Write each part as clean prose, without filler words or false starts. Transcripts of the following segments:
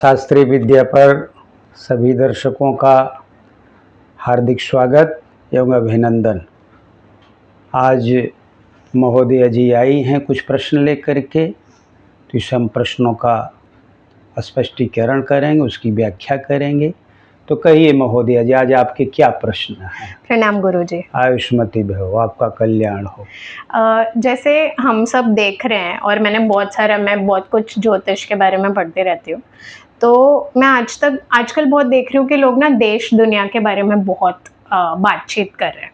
शास्त्रीय विद्या पर सभी दर्शकों का हार्दिक स्वागत एवं अभिनंदन। आज महोदया जी आई हैं कुछ प्रश्न लेकर के, तो इस हम प्रश्नों का स्पष्टीकरण करेंगे, उसकी व्याख्या करेंगे। तो कहिए महोदया जी, आज आपके क्या प्रश्न हैं? प्रणाम गुरुजी। आयुष्मती भव, आपका कल्याण हो। जैसे हम सब देख रहे हैं और मैं बहुत कुछ ज्योतिष के बारे में पढ़ती रहती हूँ, तो मैं आजकल बहुत देख रही हूँ कि लोग ना देश दुनिया के बारे में बहुत बातचीत कर रहे हैं।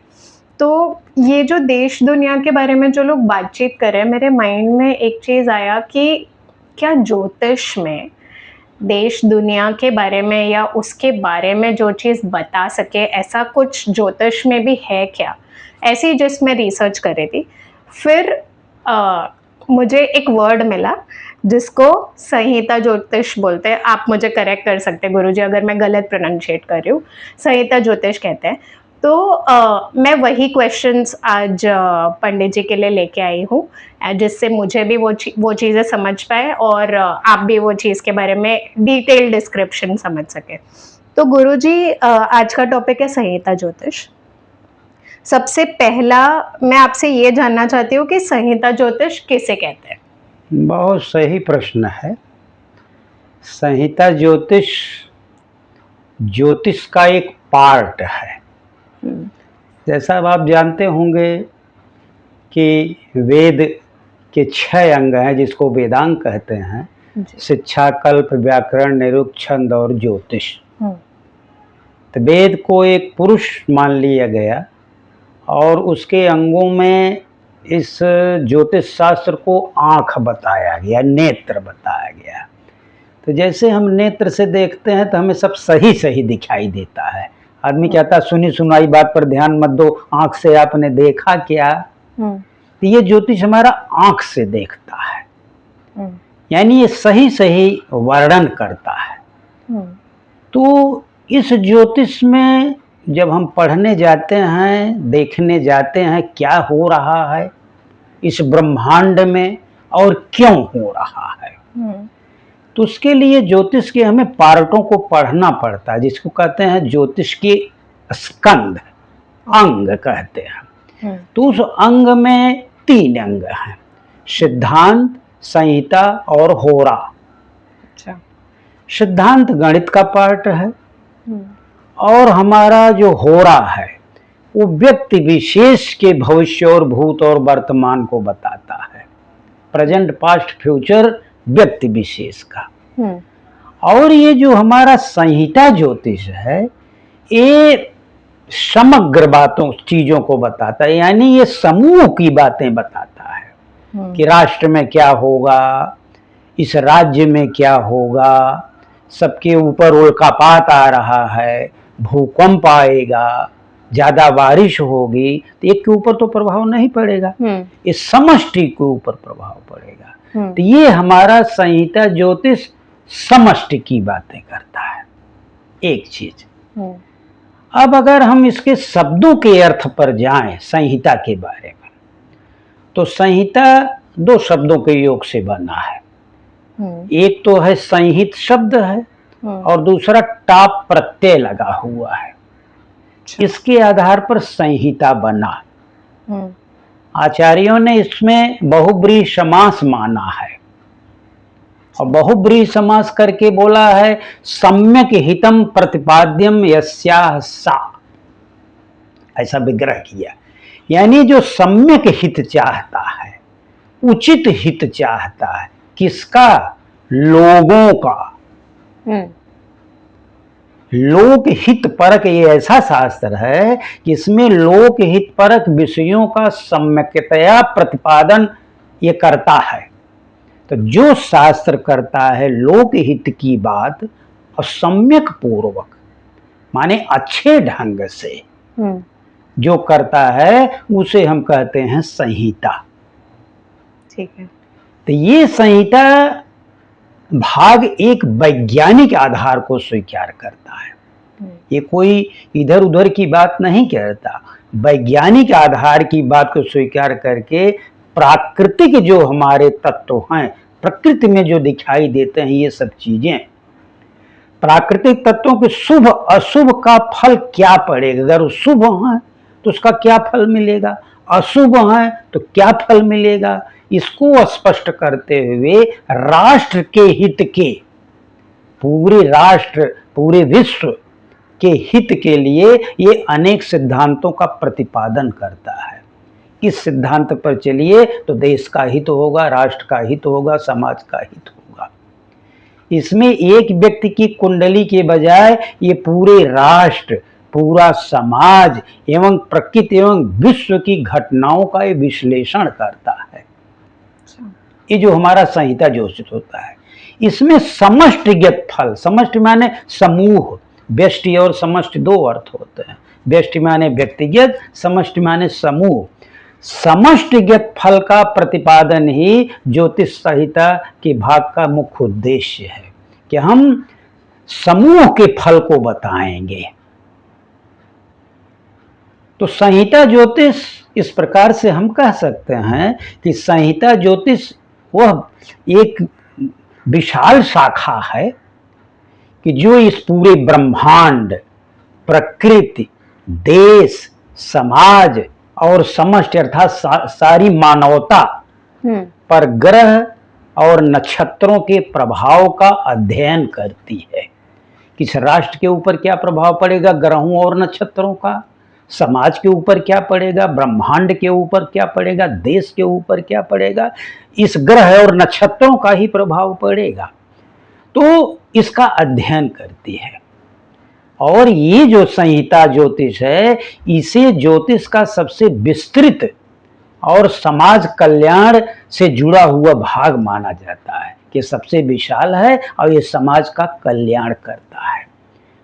तो ये जो देश दुनिया के बारे में जो लोग बातचीत कर रहे हैं, मेरे माइंड में एक चीज़ आया कि क्या ज्योतिष में देश दुनिया के बारे में या उसके बारे में जो चीज़ बता सके, ऐसा कुछ ज्योतिष में भी है क्या? ऐसी जिसमें रिसर्च कर रही थी। फिर मुझे एक वर्ड मिला जिसको संहिता ज्योतिष बोलते हैं। आप मुझे करेक्ट कर सकते हैं गुरुजी अगर मैं गलत प्रोनाउंशिएट कर रही हूँ। संहिता ज्योतिष कहते हैं। तो मैं वही क्वेश्चंस आज पंडित जी के लिए लेके आई हूँ, जिससे मुझे भी वो चीज़ें समझ पाए और आप भी वो चीज़ के बारे में डिटेल डिस्क्रिप्शन समझ सके। तो गुरुजी, आज का टॉपिक है संहिता ज्योतिष। सबसे पहला मैं आपसे ये जानना चाहती हूँ कि संहिता ज्योतिष किसे कहते हैं? बहुत सही प्रश्न है। संहिता ज्योतिष ज्योतिष का एक पार्ट है। जैसा आप जानते होंगे कि वेद के 6 अंग हैं जिसको वेदांग कहते हैं। शिक्षा, कल्प, व्याकरण, निरुक्त, छंद और ज्योतिष। तो वेद को एक पुरुष मान लिया गया और उसके अंगों में इस ज्योतिष शास्त्र को आँख बताया गया, नेत्र बताया गया। तो जैसे हम नेत्र से देखते हैं तो हमें सब सही सही दिखाई देता है। आदमी कहता सुनी सुनाई बात पर ध्यान मत दो, आँख से आपने देखा क्या? तो ये ज्योतिष हमारा आँख से देखता है, यानी ये सही सही वर्णन करता है। तो इस ज्योतिष में जब हम पढ़ने जाते हैं, देखने जाते हैं क्या हो रहा है इस ब्रह्मांड में और क्यों हो रहा है, तो उसके लिए ज्योतिष के हमें पार्टों को पढ़ना पड़ता है, जिसको कहते हैं ज्योतिष के स्कंद, अंग कहते हैं। तो उस अंग में 3 अंग हैं, सिद्धांत, संहिता और होरा। अच्छा। सिद्धांत गणित का पार्ट है और हमारा जो होरा है वो व्यक्ति विशेष के भविष्य और भूत और वर्तमान को बताता है, प्रेजेंट, पास्ट, फ्यूचर व्यक्ति विशेष का। और ये जो हमारा संहिता ज्योतिष है ये समग्र बातों चीजों को बताता है, यानी ये समूह की बातें बताता है कि राष्ट्र में क्या होगा, इस राज्य में क्या होगा, सबके ऊपर उल्कापात आ रहा है, भूकंप आएगा, ज्यादा बारिश होगी, तो एक के ऊपर तो प्रभाव नहीं पड़ेगा, इस समष्टि के ऊपर प्रभाव पड़ेगा। तो ये हमारा संहिता ज्योतिष समष्टि की बातें करता है, एक चीज। अब अगर हम इसके शब्दों के अर्थ पर जाएं संहिता के बारे में, तो संहिता 2 शब्दों के योग से बना है। एक तो है संहित शब्द है और दूसरा टाप प्रत्यय लगा हुआ है। इसके आधार पर संहिता बना। आचार्यों ने इसमें बहुब्रीहि समास माना है और बहुब्रीहि समास करके बोला है सम्यक हितम प्रतिपाद्यम यस्याः सा, ऐसा विग्रह किया। यानी जो सम्यक हित चाहता है, उचित हित चाहता है, किसका? लोगों का। लोक हित परक ये ऐसा शास्त्र है कि इसमें लोक हित परक विषयों का सम्यकतया प्रतिपादन ये करता है। तो जो शास्त्र करता है लोक हित की बात और सम्यक पूर्वक, माने अच्छे ढंग से जो करता है उसे हम कहते हैं संहिता। ठीक है। तो ये संहिता भाग एक वैज्ञानिक आधार को स्वीकार करता है। ये कोई इधर उधर की बात नहीं कहता, वैज्ञानिक आधार की बात को स्वीकार करके प्राकृतिक जो हमारे तत्व हैं, प्रकृति में जो दिखाई देते हैं ये सब चीजें, प्राकृतिक तत्वों के शुभ अशुभ का फल क्या पड़ेगा। अगर वो शुभ है तो उसका क्या फल मिलेगा, अशुभ है तो क्या फल मिलेगा, इसको स्पष्ट करते हुए राष्ट्र के हित के, पूरे राष्ट्र पूरे विश्व के हित के लिए ये अनेक सिद्धांतों का प्रतिपादन करता है। इस सिद्धांत पर चलिए तो देश का हित होगा, राष्ट्र का हित होगा, समाज का हित होगा। इसमें एक व्यक्ति की कुंडली के बजाय ये पूरे राष्ट्र, पूरा समाज एवं प्रकृति एवं विश्व की घटनाओं का ये विश्लेषण करता है। ये जो हमारा संहिता ज्योतिष होता है, इसमें समष्टिगत फल, समष्टि माने समूह, व्यष्टि और समष्टि दो अर्थ होते हैं। व्यष्टि माने व्यक्तिगत, समष्टि माने समूह। समष्टिगत फल का प्रतिपादन ही ज्योतिष संहिता के भाग का मुख्य उद्देश्य है कि हम समूह के फल को बताएंगे। तो संहिता ज्योतिष इस प्रकार से हम कह सकते हैं कि संहिता ज्योतिष वह एक विशाल शाखा है कि जो इस पूरे ब्रह्मांड, प्रकृति, देश, समाज और समष्टि अर्थात सारी मानवता पर ग्रह और नक्षत्रों के प्रभाव का अध्ययन करती है। किस राष्ट्र के ऊपर क्या प्रभाव पड़ेगा ग्रहों और नक्षत्रों का, समाज के ऊपर क्या पड़ेगा, ब्रह्मांड के ऊपर क्या पड़ेगा, देश के ऊपर क्या पड़ेगा, इस ग्रह और नक्षत्रों का ही प्रभाव पड़ेगा। तो इसका अध्ययन करती है। और ये जो संहिता ज्योतिष है, इसे ज्योतिष का सबसे विस्तृत और समाज कल्याण से जुड़ा हुआ भाग माना जाता है कि सबसे विशाल है और ये समाज का कल्याण करता है।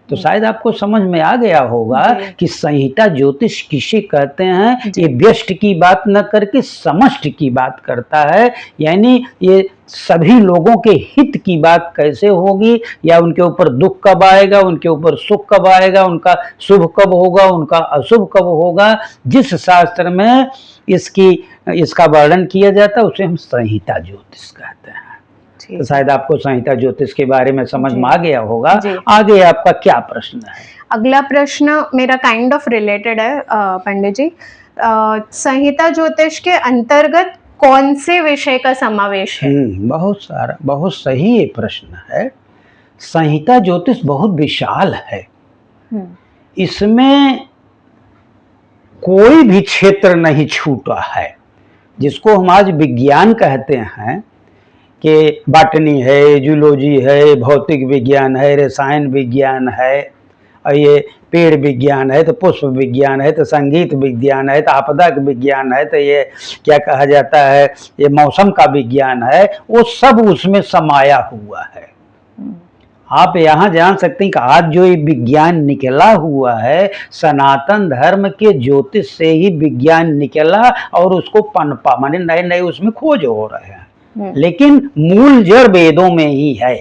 तो शायद आपको समझ में आ गया होगा कि संहिता ज्योतिष किसे कहते हैं। ये व्यष्टि की बात न करके समष्टि की बात करता है, यानी ये सभी लोगों के हित की बात कैसे होगी, या उनके ऊपर दुख कब आएगा, उनके ऊपर सुख कब आएगा, उनका शुभ कब होगा, उनका अशुभ कब होगा, जिस शास्त्र में इसका वर्णन किया जाता है उसे हम संहिता ज्योतिष कहते हैं। तो शायद आपको संहिता ज्योतिष के बारे में समझ में आ गया होगा। आगे आपका क्या प्रश्न है? अगला प्रश्न मेरा काइंड ऑफ रिलेटेड है पंडित जी। संहिता ज्योतिष के अंतर्गत कौन से विषय का समावेश है? बहुत सारा, बहुत सही ये प्रश्न है। संहिता ज्योतिष बहुत विशाल है। इसमें कोई भी क्षेत्र नहीं छूटा है। जिसको हम आज विज्ञान कहते हैं कि बॉटनी है, जूलॉजी है, भौतिक विज्ञान है, रसायन विज्ञान है, और ये पेड़ विज्ञान है, तो पुष्प विज्ञान है, तो संगीत विज्ञान है, तो आपदा का विज्ञान है, तो ये क्या कहा जाता है, ये मौसम का विज्ञान है, वो सब उसमें समाया हुआ है। आप यहाँ जान सकते हैं कि आज जो ये विज्ञान निकला हुआ है, सनातन धर्म के ज्योतिष से ही विज्ञान निकला और उसको पनपा, माने नए नए उसमें खोज हो रहे हैं, लेकिन मूल जड़ वेदों में ही है।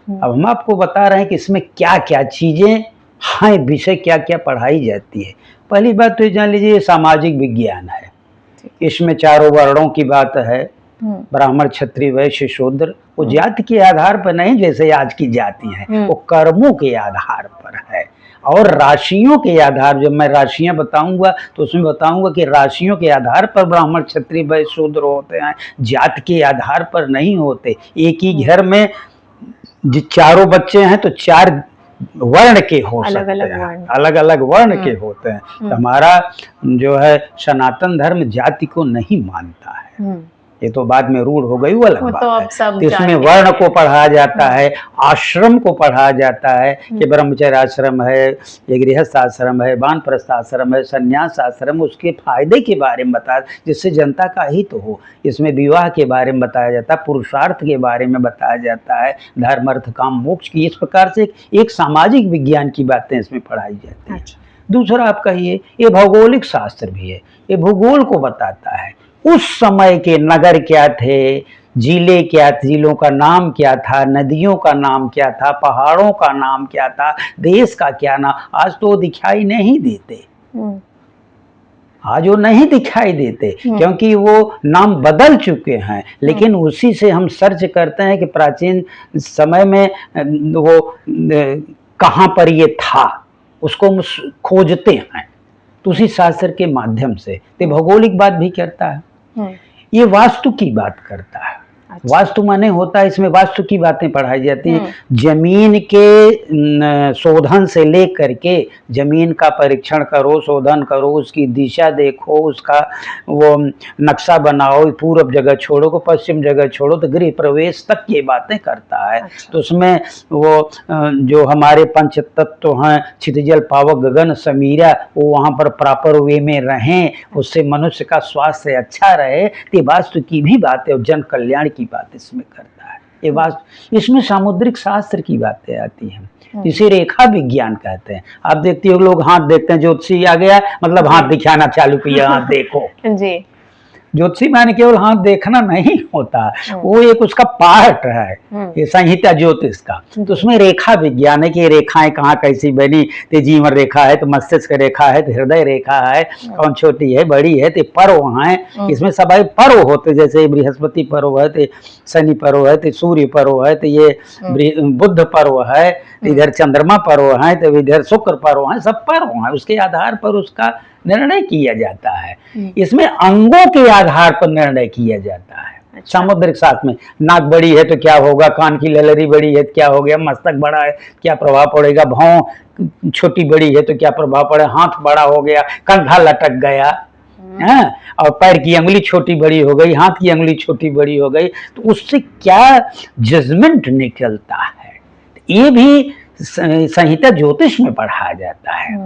अब हम आपको बता रहे हैं कि इसमें क्या क्या चीजें हैं, विषय क्या क्या पढ़ाई जाती है। पहली बात तो ये जान लीजिए, ये सामाजिक विज्ञान है। इसमें चारों वर्णों की बात है, ब्राह्मण, क्षत्रिय, वैश्य, शूद्र। वो जाति के आधार पर नहीं जैसे आज की जाति है, वो कर्मों के आधार पर है। और राशियों के आधार, जब मैं राशियां बताऊंगा तो उसमें बताऊंगा कि राशियों के आधार पर ब्राह्मण, क्षत्रिय, वैश्य, शूद्र होते हैं, जाति के आधार पर नहीं होते। एक ही घर में चारों बच्चे हैं तो चार वर्ण के हो सकते हैं, अलग अलग वर्ण के होते हैं। तो हमारा जो है सनातन धर्म जाति को नहीं मानता है। ये तो बाद में रूढ़ हो गई, वो अलग बात है। तो इसमें वर्ण को पढ़ाया जाता है, आश्रम को पढ़ाया जाता है कि ब्रह्मचर्य आश्रम है, ये गृहस्थ आश्रम है, वानप्रस्थ आश्रम है, संन्यास आश्रम, उसके फायदे के बारे में बताया जिससे जनता का हित हो। इसमें विवाह के बारे में बताया जाता है, पुरुषार्थ के बारे में बताया जाता है, धर्म अर्थ काम मोक्ष की, इस प्रकार से एक सामाजिक विज्ञान की बातें इसमें पढ़ाई जाती है। दूसरा आप कहिए, ये भौगोलिक शास्त्र भी है, ये भूगोल को बताता है। उस समय के नगर क्या थे, जिले क्या थे, जिलों का नाम क्या था, नदियों का नाम क्या था, पहाड़ों का नाम क्या था, देश का क्या नाम, आज तो दिखाई नहीं देते। आज वो नहीं दिखाई देते क्योंकि वो नाम बदल चुके हैं, लेकिन उसी से हम सर्च करते हैं कि प्राचीन समय में वो कहाँ पर ये था, उसको हम खोजते हैं। तो उसी शास्त्र के माध्यम से तो भौगोलिक बात भी करता है, ये वास्तु की बात करता है। अच्छा। वास्तु माने होता है, इसमें वास्तु की बातें पढ़ाई जाती हैं। जमीन के शोधन से लेकर के जमीन का परीक्षण करो, शोधन करो, उसकी दिशा देखो, उसका वो नक्शा बनाओ, पूर्व जगह छोड़ो को पश्चिम जगह छोड़ो, तो गृह प्रवेश तक ये बातें करता है। अच्छा। तो उसमें वो जो हमारे पंच तत्व हैं, क्षितिजल पावक गगन समीरा, वो वहाँ पर प्रॉपर वे में रहें, उससे मनुष्य का स्वास्थ्य अच्छा रहे। ये वास्तु की भी बात है और जन कल्याण की बात इसमें करता है। ये वास्तु, इसमें सामुद्रिक शास्त्र की बातें आती हैं, इसे रेखा विज्ञान कहते हैं। आप देखते हो लोग हाथ देखते हैं, ज्योतिषी आ गया मतलब हाथ दिखाना चालू किया, हाथ देखो जी। ज्योतिषी माने केवल हाथ देखना नहीं होता, वो एक उसका पार्ट है, ये संहिता ज्योतिष का। तो उसमें रेखा विज्ञान है कि रेखाएं कहाँ कैसी बनी, तो जीवन रेखा है, तो मस्तिष्क रेखा है, तो हृदय रेखा है, कौन छोटी है बड़ी है, तो पर्व है। इसमें सब पर्व होते, जैसे बृहस्पति पर्व है, तो शनि पर्व है, तो सूर्य पर्व है, तो ये बुध पर्व है, इधर चंद्रमा पर्व है, तो इधर शुक्र पर्व है, सब पर्व है। उसके आधार पर उसका निर्णय किया जाता है। इसमें अंगों के आधार पर निर्णय किया जाता है। अच्छा। सामुद्रिक शास्त्र में नाक बड़ी है तो क्या होगा, कान की ललरी बड़ी है तो क्या हो गया, मस्तक बड़ा है क्या प्रभाव पड़ेगा, भौं छोटी बड़ी है तो क्या प्रभाव पड़ेगा, हाथ बड़ा हो गया, कंधा लटक गया है, और पैर की अंगुली छोटी बड़ी हो गई, हाथ की अंगुली छोटी बड़ी हो गई, तो उससे क्या जजमेंट निकलता है, ये भी संहिता ज्योतिष में पढ़ाया जाता है।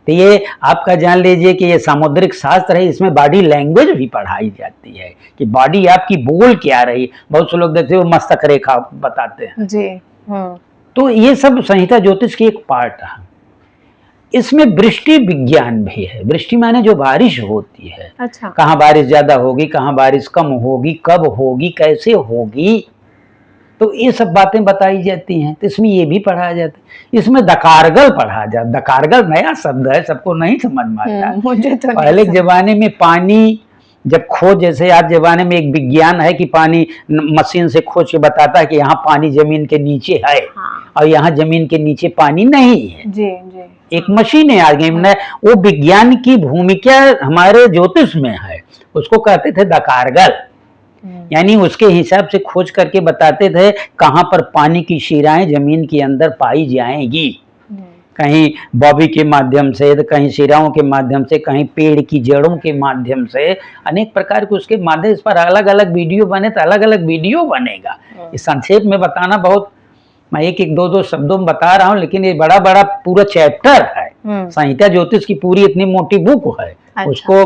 तो ये आपका जान लीजिए कि ये सामुद्रिक शास्त्र है, इसमें बॉडी लैंग्वेज भी पढ़ाई जाती है कि बॉडी आपकी बोल क्या रही। बहुत से लोग देखते हो मस्तक रेखा बताते हैं जी। तो ये सब संहिता ज्योतिष की एक पार्ट है। इसमें वृष्टि विज्ञान भी है। वृष्टि माने जो बारिश होती है। अच्छा। कहाँ बारिश ज्यादा होगी, कहाँ बारिश कम होगी, कब होगी, कैसे होगी, तो ये सब बातें बताई जाती हैं। तो इसमें ये भी पढ़ाया जाता है। इसमें दकारगल पढ़ा जाता। दकारगल नया शब्द है, सबको नहीं समझ में आता। मुझे तो पहले के जमाने में पानी जब खोज, जैसे आज जमाने में एक विज्ञान है कि पानी मशीन से खोज के बताता है कि यहाँ पानी जमीन के नीचे है। हाँ। और यहाँ जमीन के नीचे पानी नहीं है जी, जी। एक मशीन है आगे में, वो विज्ञान की भूमिका हमारे ज्योतिष में है, उसको कहते थे दकारगल। यानी उसके हिसाब से खोज करके बताते थे कहाँ पर पानी की शिराएं जमीन के अंदर पाई जाएंगी, कहीं बॉबी के माध्यम से, तो कहीं शिराओं के माध्यम से, कहीं पेड़ की जड़ों के माध्यम से, अनेक प्रकार के उसके माध्यम। इस पर अलग अलग वीडियो बने तो अलग अलग वीडियो बनेगा। इस संक्षेप में बताना बहुत, मैं एक एक दो शब्दों में बता रहा हूँ, लेकिन ये बड़ा बड़ा पूरा चैप्टर है। संहिता ज्योतिष की पूरी इतनी मोटी बुक है। अच्छा। उसको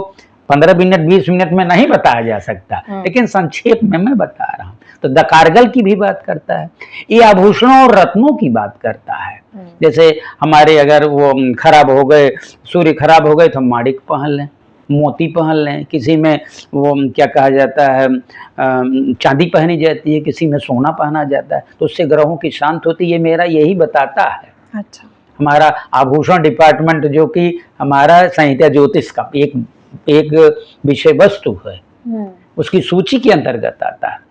15 मिनट 20 मिनट में नहीं बताया जा सकता, लेकिन संक्षेप में मैं बता रहा हूँ। तो दकारगल की भी बात करता है। ये आभूषणों और रत्नों की बात करता है। जैसे हमारे अगर वो खराब हो गए, सूर्य खराब हो गए, तो माणिक पहन लें, मोती पहन लें। किसी में वो क्या कहा जाता है, चांदी पहनी जाती है, किसी में सोना पहना जाता है, तो उससे ग्रहों की शांत होती है। ये मेरा यही बताता है। अच्छा। हमारा आभूषण डिपार्टमेंट जो कि हमारा संहिता ज्योतिष का एक विषय वस्तु है, उसकी सूची के अंतर्गत आता है।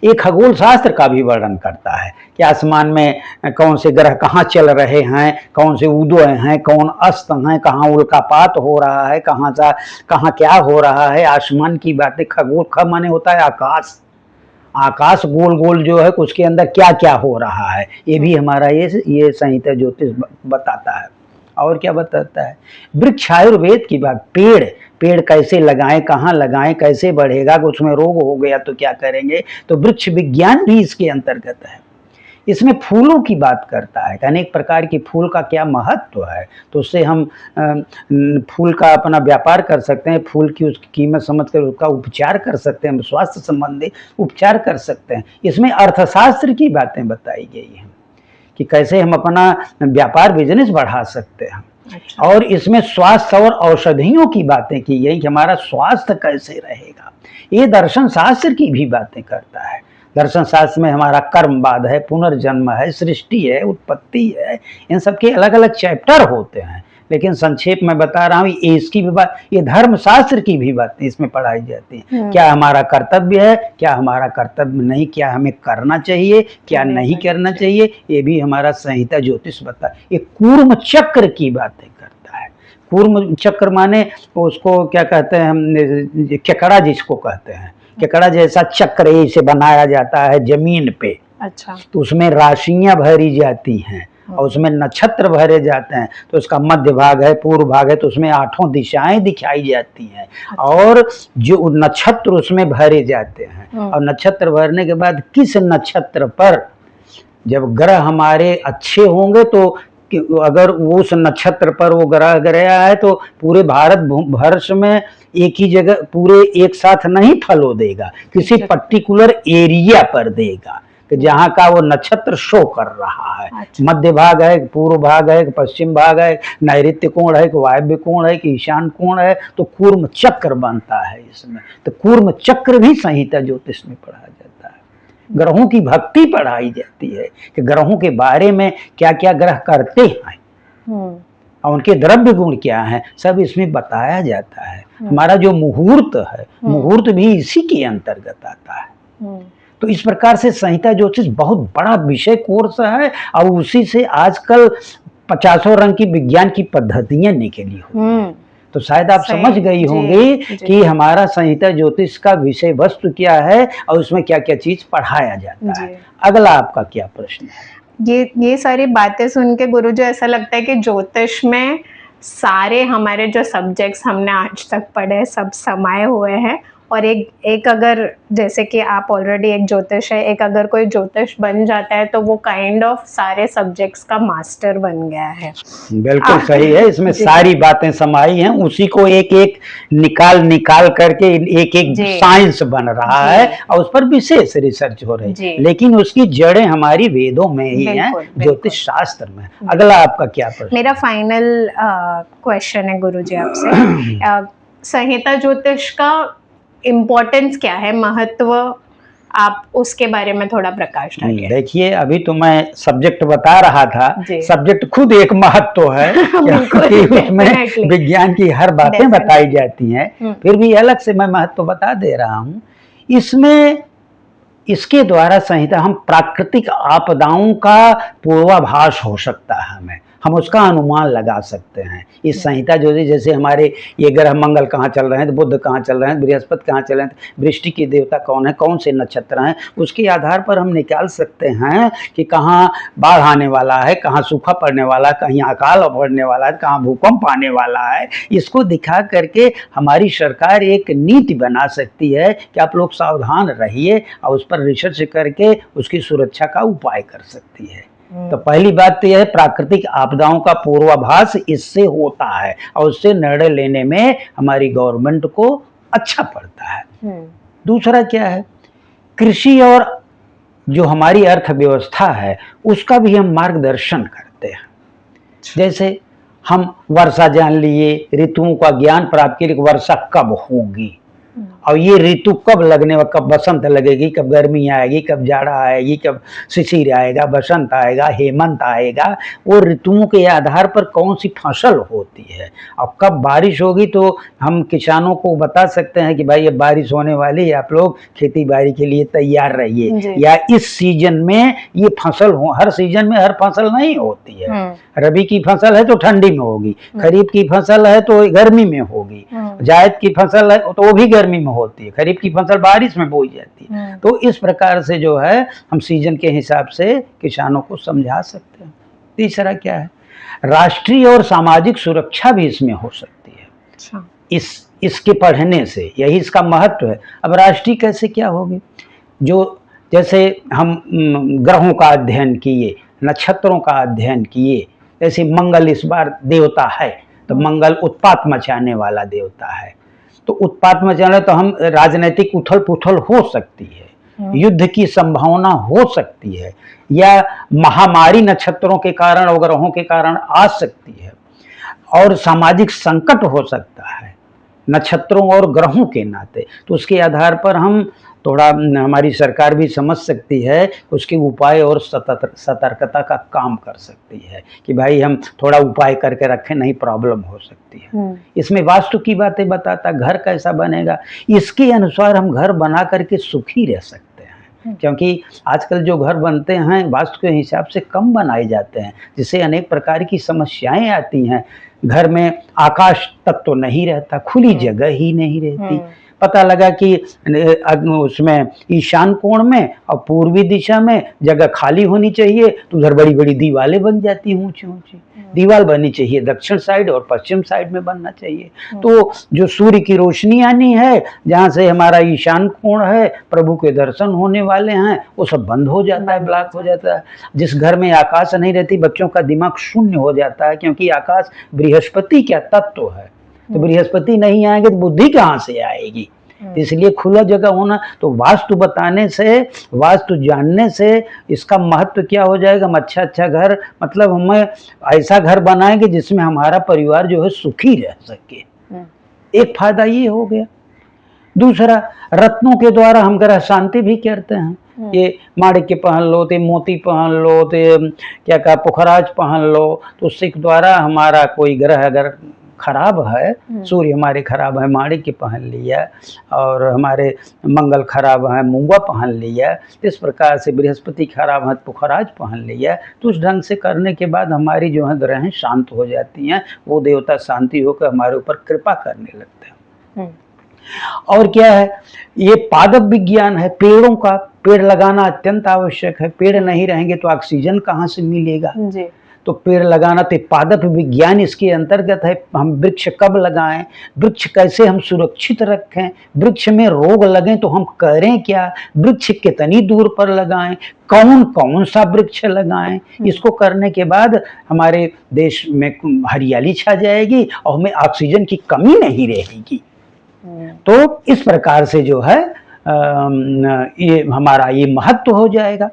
ये खगोल शास्त्र का भी वर्णन करता है कि आसमान में कौन से ग्रह कहाँ चल रहे हैं, कौन से उदय हैं, कौन अस्त हैं, कहाँ उल्कापात हो रहा है, कहाँ क्या हो रहा है। आसमान की बातें, खगोल ख माने होता है आकाश, आकाश गोल गोल जो है उसके अंदर क्या क्या हो रहा है, ये भी हमारा ये संहिता ज्योतिष बताता है। और क्या बताता है, वृक्ष आयुर्वेद की बात, पेड़ कैसे लगाएं, कहाँ लगाएं, कैसे बढ़ेगा, उसमें रोग हो गया तो क्या करेंगे, तो वृक्ष विज्ञान भी इसके अंतर्गत है। इसमें फूलों की बात करता है, अनेक प्रकार की फूल का क्या महत्व है, तो उससे हम फूल का अपना व्यापार कर सकते हैं, फूल की उसकी कीमत समझकर उसका उपचार कर सकते हैं, स्वास्थ्य संबंधी उपचार कर सकते हैं। इसमें अर्थशास्त्र की बातें बताई गई हैं कि कैसे हम अपना व्यापार बिजनेस बढ़ा सकते हैं। अच्छा। और इसमें स्वास्थ्य और औषधियों की बातें की गई कि हमारा स्वास्थ्य कैसे रहेगा। ये दर्शन शास्त्र की भी बातें करता है। दर्शन शास्त्र में हमारा कर्मवाद है, पुनर्जन्म है, सृष्टि है, उत्पत्ति है, इन सब के अलग अलग चैप्टर होते हैं। लेकिन संक्षेप में बता रहा हूँ, ये इसकी भी बात, ये धर्मशास्त्र की भी बात इसमें पढ़ाई जाती है। क्या हमारा कर्तव्य है, क्या हमारा कर्तव्य नहीं, क्या हमें करना चाहिए, क्या नहीं करना चाहिए, ये भी हमारा संहिता ज्योतिष बताए। ये कूर्म चक्र की बातें करता है। कूर्म चक्र माने उसको क्या कहते हैं हम, केकड़ा जिसको कहते हैं, केकड़ा जैसा चक्र इसे बनाया जाता है जमीन पे। अच्छा। तो उसमें राशियां भरी जाती हैं और उसमें नक्षत्र भरे जाते हैं। तो उसका मध्य भाग है, पूर्व भाग है, तो उसमें 8 दिशाएं दिखाई जाती हैं। अच्छा। और जो नक्षत्र उसमें भरे जाते हैं, और नक्षत्र भरने के बाद किस नक्षत्र पर जब ग्रह हमारे अच्छे होंगे, तो अगर उस नक्षत्र पर वो ग्रह गया है तो पूरे भारत वर्ष में एक ही जगह पूरे एक साथ नहीं फलो देगा, किसी पर्टिकुलर एरिया पर देगा कि जहाँ का वो नक्षत्र शो कर रहा है। अच्छा। मध्य भाग है, पूर्व भाग है, पश्चिम भाग है, नैऋत्य कोण है, वायव्य कोण है, ईशान कोण है, तो कूर्म चक्र बनता है इसमें। तो कूर्म चक्र भी संहिता ज्योतिष में पढ़ा जाता है। ग्रहों की भक्ति पढ़ाई जाती है कि ग्रहों के बारे में क्या क्या ग्रह करते हैं और उनके द्रव्य गुण क्या हैं, सब इसमें बताया जाता है। हमारा जो मुहूर्त है, मुहूर्त भी इसी के अंतर्गत आता है। तो इस प्रकार से संहिता ज्योतिष बहुत बड़ा विषय कोर्स है, और उसी से आजकल 50 रंग की विज्ञान की पद्धतियां निकली हुई। तो शायद आप समझ गई होंगी कि हमारा संहिता ज्योतिष का विषय वस्तु क्या है और उसमें क्या क्या चीज पढ़ाया जाता है। अगला आपका क्या प्रश्न है? ये सारी बातें सुन के गुरुजी ऐसा लगता है कि ज्योतिष में सारे हमारे जो सब्जेक्ट्स हमने आज तक पढ़े सब समाये हुए हैं। और एक अगर जैसे कि आप ऑलरेडी एक ज्योतिष है, एक अगर कोई ज्योतिष बन जाता है तो वो काइंड ऑफ सारे सब्जेक्ट्स का मास्टर बन गया है। बिल्कुल सही है, इसमें सारी बातें समाई हैं, उसी को एक एक निकाल करके एक एक साइंस बन रहा है और उस पर विशेष रिसर्च हो रही है, लेकिन उसकी जड़ें हमारी वेदों में ही हैं, ज्योतिष शास्त्र में। अगला आपका क्या प्रश्न? मेरा फाइनल क्वेश्चन है गुरुजी आपसे, संहिता ज्योतिष का इम्पोर्टेंस क्या है, महत्व, आप उसके बारे में थोड़ा प्रकाश डालिए। देखिए, अभी तो मैं सब्जेक्ट बता रहा था, सब्जेक्ट खुद एक महत्व है क्योंकि उसमें विज्ञान की हर बातें बताई जाती हैं, फिर भी अलग से मैं महत्व बता दे रहा हूँ। इसमें इसके द्वारा संहिता, हम प्राकृतिक आपदाओं का पूर्वाभास हो सकता है, हम उसका अनुमान लगा सकते हैं। इस संहिता जो जैसे हमारे ये ग्रह मंगल कहाँ चल रहे हैं, तो बुध कहाँ चल रहे हैं, बृहस्पति कहाँ चल रहे हैं, वृष्टि की देवता कौन है, कौन से नक्षत्र हैं, उसके आधार पर हम निकाल सकते हैं कि कहाँ बाढ़ आने वाला है, कहाँ सूखा पड़ने वाला है, कहीं अकाल पड़ने वाला है, कहाँ भूकंप आने वाला है। इसको दिखा करके हमारी सरकार एक नीति बना सकती है कि आप लोग सावधान रहिए और उस पर रिसर्च करके उसकी सुरक्षा का उपाय कर सकती है। तो पहली बात तो यह है, प्राकृतिक आपदाओं का पूर्वाभास इससे होता है और उससे निर्णय लेने में हमारी गवर्नमेंट को अच्छा पड़ता है। दूसरा क्या है, कृषि और जो हमारी अर्थव्यवस्था है उसका भी हम मार्गदर्शन करते हैं। जैसे हम वर्षा जान लिए, ऋतुओं का ज्ञान प्राप्त किए, वर्षा कब होगी और ये ऋतु कब लगने वाला, कब बसंत लगेगी, कब गर्मी आएगी, कब जाड़ा आएगी, कब शिशिर आएगा, बसंत आएगा, हेमंत आएगा, वो ऋतुओं के आधार पर कौन सी फसल होती है और कब बारिश होगी। तो हम किसानों को बता सकते हैं कि भाई ये बारिश होने वाली है, आप लोग खेती बाड़ी के लिए तैयार रहिए, या इस सीजन में ये फसल हो। हर सीजन में हर फसल नहीं होती है, रबी की फसल है तो ठंडी में होगी, खरीफ की फसल है तो गर्मी में होगी, जायद की फसल है तो वो भी गर्मी में होती है, खरीफ की फसल बारिश में बोई जाती है। तो इस प्रकार से जो है हम सीजन के हिसाब से किसानों को समझा सकते हैं। तीसरा क्या है, राष्ट्रीय और सामाजिक सुरक्षा भी इसमें हो सकती है। अच्छा। इसके पढ़ने से, यही इसका महत्व है। अब राष्ट्रीय कैसे क्या होगी, जो जैसे हम ग्रहों का अध्ययन किए, नक्षत्रों का अध्ययन किए, जैसे मंगल इस बार देवता है तो मंगल उत्पात मचाने वाला देवता है, तो उत्पात मचाने तो हम राजनीतिक उथल पुथल हो सकती है, युद्ध की संभावना हो सकती है, या महामारी नक्षत्रों के कारण और ग्रहों के कारण आ सकती है, और सामाजिक संकट हो सकता है नक्षत्रों और ग्रहों के नाते। तो उसके आधार पर हम थोड़ा हमारी सरकार भी समझ सकती है, उसके उपाय और सतर्कता का काम कर सकती है कि भाई हम थोड़ा उपाय करके रखें, नहीं प्रॉब्लम हो सकती है। इसमें वास्तु की बातें बताता, घर कैसा बनेगा, इसके अनुसार हम घर बना करके सुखी रह सकते हैं। क्योंकि आजकल जो घर बनते हैं वास्तु के हिसाब से कम बनाए जाते हैं, जिससे अनेक प्रकार की समस्याएं आती हैं। घर में आकाश तक तो नहीं रहता, खुली जगह ही नहीं रहती। पता लगा कि उसमें ईशान कोण में और पूर्वी दिशा में जगह खाली होनी चाहिए, तो उधर बड़ी बड़ी दीवारें बन जाती हैं, ऊंची ऊंची दीवार बननी चाहिए दक्षिण साइड और पश्चिम साइड में बनना चाहिए। तो जो सूर्य की रोशनी आनी है, जहाँ से हमारा ईशान कोण है, प्रभु के दर्शन होने वाले हैं, वो सब बंद हो जाता है, ब्लॉक हो जाता है। जिस घर में आकाश नहीं रहती, बच्चों का दिमाग शून्य हो जाता है, क्योंकि आकाश बृहस्पति क्या तत्व है, तो बृहस्पति नहीं आएंगे तो बुद्धि कहाँ से आएगी। इसलिए खुला जगह होना, तो वास्तु बताने से, वास्तु जानने से इसका महत्व क्या हो जाएगा। हम अच्छा घर, मतलब हमें ऐसा घर बनाएंगे जिसमें हमारा परिवार जो है सुखी रह सके, एक फायदा ये हो गया। दूसरा, रत्नों के द्वारा हम ग्रह शांति भी करते हैं। ये माणिक्य पहन लो, ते मोती पहन लो, ते क्या कहा पुखराज पहन लो, तो उसके द्वारा हमारा कोई ग्रह अगर खराब है, सूर्य हमारे खराब है, माणिक्य पहन लिया, और हमारे मंगल खराब है, मूंगा पहन लिया, इस प्रकार से बृहस्पति खराब है, पुखराज पहन लिया, तो उस ढंग से करने के बाद हमारी जो है ग्रह शांत हो जाती हैं, वो देवता शांति होकर हमारे ऊपर कृपा करने लगते हैं। और क्या है, ये पादप विज्ञान है, पेड़ों का, पेड़ लगाना अत्यंत आवश्यक है। पेड़ नहीं रहेंगे तो ऑक्सीजन कहाँ से मिलेगा जी। तो पेड़ लगाना, तो पादप विज्ञान इसके अंतर्गत है। हम वृक्ष कब लगाएं, वृक्ष कैसे हम सुरक्षित रखें, वृक्ष में रोग लगें तो हम करें क्या, वृक्ष कितनी दूर पर लगाएं, कौन कौन सा वृक्ष लगाएं, इसको करने के बाद हमारे देश में हरियाली छा जाएगी और हमें ऑक्सीजन की कमी नहीं रहेगी। तो इस प्रकार से जो है ये हमारा ये महत्व हो जाएगा।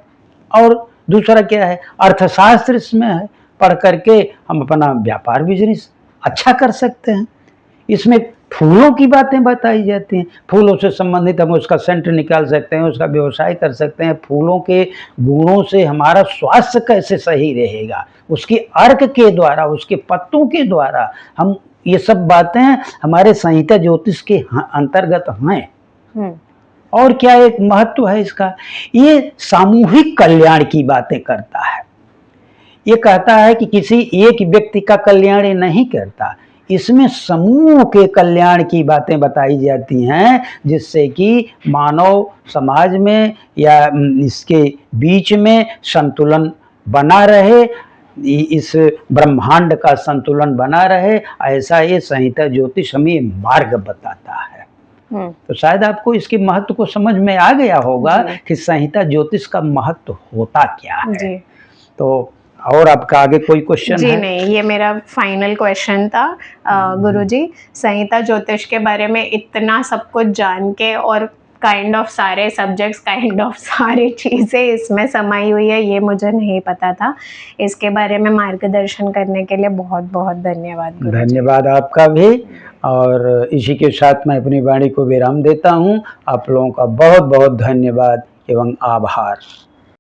और दूसरा क्या है, अर्थशास्त्र इसमें है, पढ़ करके हम अपना व्यापार बिजनेस अच्छा कर सकते हैं। इसमें फूलों की बातें बताई जाती हैं, फूलों से संबंधित हम उसका सेंट निकाल सकते हैं, उसका व्यवसाय कर सकते हैं। फूलों के गुणों से हमारा स्वास्थ्य कैसे सही रहेगा, उसके अर्क के द्वारा, उसके पत्तों के द्वारा, हम ये सब बातें हमारे संहिता ज्योतिष के अंतर्गत हैं। और क्या एक महत्व है इसका, ये सामूहिक कल्याण की बातें करता है। ये कहता है कि किसी एक व्यक्ति का कल्याण नहीं करता, इसमें समूह के कल्याण की बातें बताई जाती हैं, जिससे कि मानव समाज में या इसके बीच में संतुलन बना रहे, इस ब्रह्मांड का संतुलन बना रहे। ऐसा ये संहिता ज्योतिष हमें मार्ग बताता है। तो शायद आपको इसके महत्व को समझ में आ गया होगा कि संहिता ज्योतिष का महत्व होता क्या है। तो और आपका आगे कोई क्वेश्चन है? जी नहीं, ये मेरा फाइनल क्वेश्चन था। गुरुजी, संहिता ज्योतिष के बारे में इतना सब कुछ जान के, और काइंड ऑफ सारे सब्जेक्ट्स, काइंड ऑफ सारी चीज़ें इसमें समाई हुई है, ये मुझे नहीं पता था। इसके बारे में मार्गदर्शन करने के लिए बहुत बहुत धन्यवाद गुरुजी। धन्यवाद आपका भी। और इसी के साथ मैं अपनी वाणी को विराम देता हूँ। आप लोगों का बहुत बहुत धन्यवाद एवं आभार।